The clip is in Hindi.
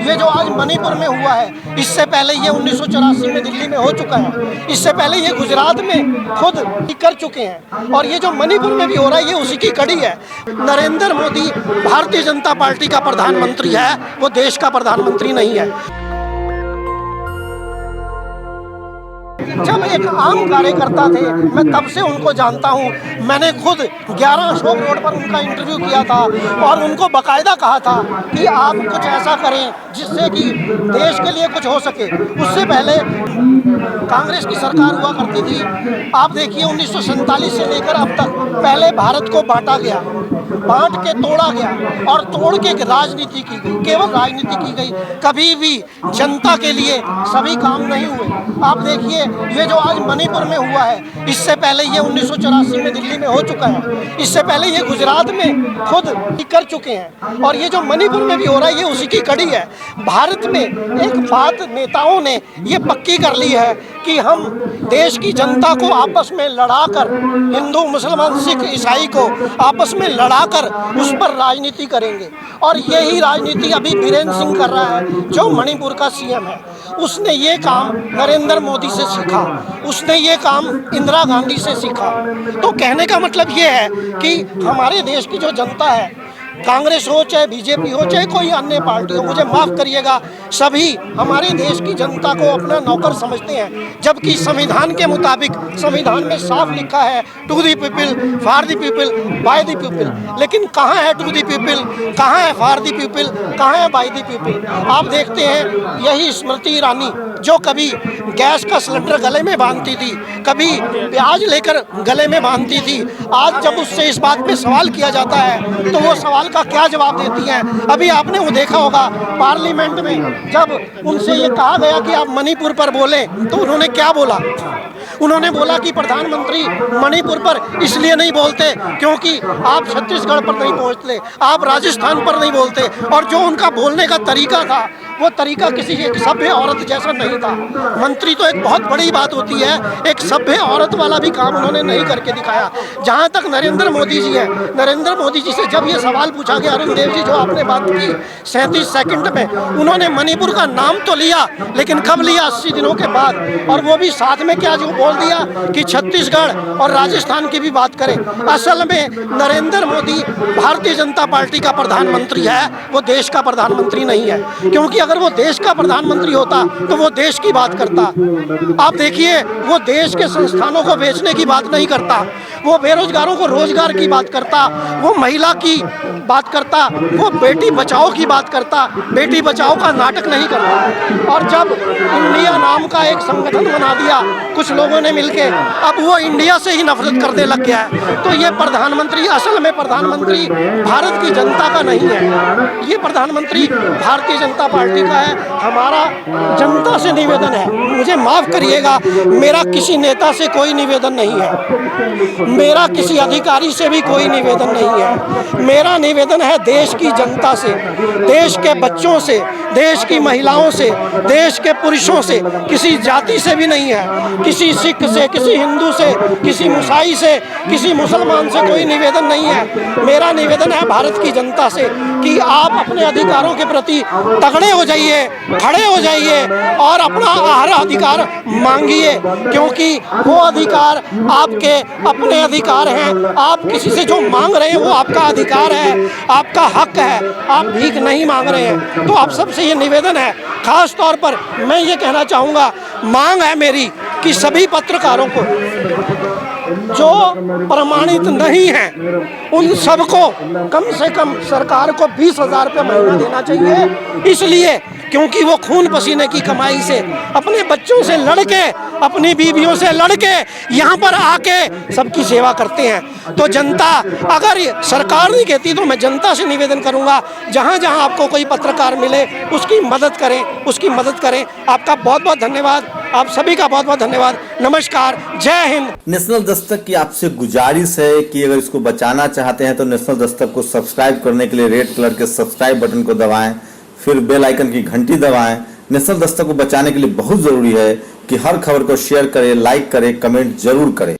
ये जो आज मणिपुर में हुआ है, इससे पहले ये 1984 में दिल्ली में हो चुका है, इससे पहले ये गुजरात में खुद कर चुके हैं, और ये जो मणिपुर में भी हो रहा है ये उसी की कड़ी है। नरेंद्र मोदी भारतीय जनता पार्टी का प्रधानमंत्री है, वो देश का प्रधानमंत्री नहीं है। जब एक आम कार्यकर्ता थे, मैं तब से उनको जानता हूं। मैंने खुद 11 अशोक रोड पर उनका इंटरव्यू किया था और उनको बाकायदा कहा था कि आप कुछ ऐसा करें जिससे कि देश के लिए कुछ हो सके। उससे पहले कांग्रेस की सरकार हुआ करती थी। आप देखिए 1947 से लेकर अब तक पहले भारत को बांटा गया, बांट के तोड़ा गया और तोड़ के राजनीति की गई, केवल राजनीति की गई। कभी भी जनता के लिए सभी काम नहीं हुए। आप देखिए ये जो आज मणिपुर में हुआ है, इससे पहले ये 1984 में दिल्ली में हो चुका है, इससे पहले ये गुजरात में खुद कर चुके हैं, और ये जो मणिपुर में भी हो रहा है ये उसी की कड़ी है। भारत में एक बात नेताओं ने ये पक्की कर ली है कि हम देश की जनता को आपस में लड़ाकर, हिंदू मुसलमान सिख ईसाई को आपस में लड़ाकर उस पर राजनीति करेंगे। और यही राजनीति अभी बीरेन्द्र सिंह कर रहा है, जो मणिपुर का सीएम है। उसने ये काम नरेंद्र मोदी से सीखा, उसने ये काम इंदिरा गांधी से सीखा। तो कहने का मतलब ये है कि हमारे देश की जो जनता है, कांग्रेस हो चाहे बीजेपी हो चाहे कोई अन्य पार्टी हो, मुझे माफ़ करिएगा, सभी हमारे देश की जनता को अपना नौकर समझते हैं। जबकि संविधान के मुताबिक, संविधान में साफ लिखा है to the people, for the people, by the people. लेकिन कहाँ है टू दी पीपल, कहाँ है फॉर दी पीपल, कहाँ है बाय दी पीपल? आप देखते हैं यही स्मृति ईरानी जो कभी गैस का सिलेंडर गले में बांधती थी, कभी प्याज लेकर गले में बांधती थी, आज जब उससे इस बात पे सवाल किया जाता है तो वो सवाल का क्या जवाब देती हैं? अभी आपने वो देखा होगा पार्लियामेंट में जब उनसे ये कहा गया कि आप मणिपुर पर बोलें, तो उन्होंने क्या बोला? उन्होंने बोला कि प्रधानमंत्री मणिपुर पर इसलिए नहीं बोलते क्योंकि आप छत्तीसगढ़ पर नहीं पहुंचते, आप राजस्थान पर नहीं बोलते। और जो उनका बोलने का तरीका था वो तरीका किसी एक सभ्य औरत जैसा नहीं था। मंत्री तो एक बहुत बड़ी बात होती है, एक सभ्य औरत वाला भी काम उन्होंने नहीं करके दिखाया। जहाँ तक नरेंद्र मोदी जी है, नरेंद्र मोदी जी से जब ये सवाल पूछा गया, अरुण देव जी जो आपने बात की 37 सेकंड में, उन्होंने मणिपुर का नाम तो लिया, लेकिन कब लिया? 80 दिनों के बाद। और वो भी साथ में क्या जो बोल दिया कि छत्तीसगढ़ और राजस्थान की भी बात करें। असल में नरेंद्र मोदी भारतीय जनता पार्टी का प्रधानमंत्री है, वो देश का प्रधानमंत्री नहीं है। क्योंकि अगर वो देश का प्रधानमंत्री होता तो वो देश की बात करता। आप देखिए वो देश के संस्थानों को बेचने की बात नहीं करता, वो बेरोजगारों को रोजगार की बात करता, वो महिला की बात करता, वो बेटी बचाओ की बात करता, बेटी बचाओ का नाटक नहीं करता। और जब इंडिया नाम का एक संगठन बना दिया कुछ लोगों ने मिलके, अब वो इंडिया से ही नफरत करने लग गया है। तो ये प्रधानमंत्री असल में प्रधानमंत्री भारत की जनता का नहीं है, ये प्रधानमंत्री भारतीय जनता पार्टी का है। हमारा जनता से निवेदन है, मुझे माफ करिएगा, मेरा किसी नेता से कोई निवेदन नहीं है, मेरा किसी अधिकारी से भी कोई निवेदन नहीं है। मेरा निवेदन है देश की जनता से, देश के बच्चों से, देश की महिलाओं से, देश के पुरुषों से, किसी जाति से भी नहीं है, किसी सिख से, किसी हिंदू से, किसी ईसाई से, किसी मुसलमान से कोई निवेदन नहीं है। मेरा निवेदन है भारत की जनता से कि आप अपने अधिकारों के प्रति तगड़े हो जाइए, खड़े हो जाइए और अपना हर अधिकार मांगिए, क्योंकि वो अधिकार आपके अपने अधिकार हैं। आप किसी से जो मांग रहे हैं वो आपका अधिकार है, आपका हक है, आप भीख नहीं मांग रहे हैं। तो आप सबसे ये निवेदन है, खास तौर पर मैं ये कहना चाहूँगा, मांग है मेरी कि सभी पत्रकारों को जो प्रमाणित नहीं हैं उन सबको कम से कम सरकार को 20,000 रुपये महीना देना चाहिए। इसलिए क्योंकि वो खून पसीने की कमाई से अपने बच्चों से लड़के, अपनी बीवियों से लड़के यहाँ पर आके सबकी सेवा करते हैं। तो जनता, अगर सरकार नहीं कहती तो मैं जनता से निवेदन करूँगा, जहाँ जहाँ आपको कोई पत्रकार मिले उसकी मदद करें, उसकी मदद करें। आपका बहुत बहुत धन्यवाद, आप सभी का बहुत बहुत धन्यवाद। नमस्कार, जय हिंद। नेशनल दस्तक की आपसे गुजारिश है कि अगर इसको बचाना चाहते हैं तो नेशनल दस्तक को सब्सक्राइब करने के लिए रेड कलर के सब्सक्राइब बटन को दबाएं, फिर बेल आइकन की घंटी दबाएं। नेशनल दस्तक को बचाने के लिए बहुत जरूरी है कि हर खबर को शेयर करें, लाइक करें, कमेंट जरूर करें।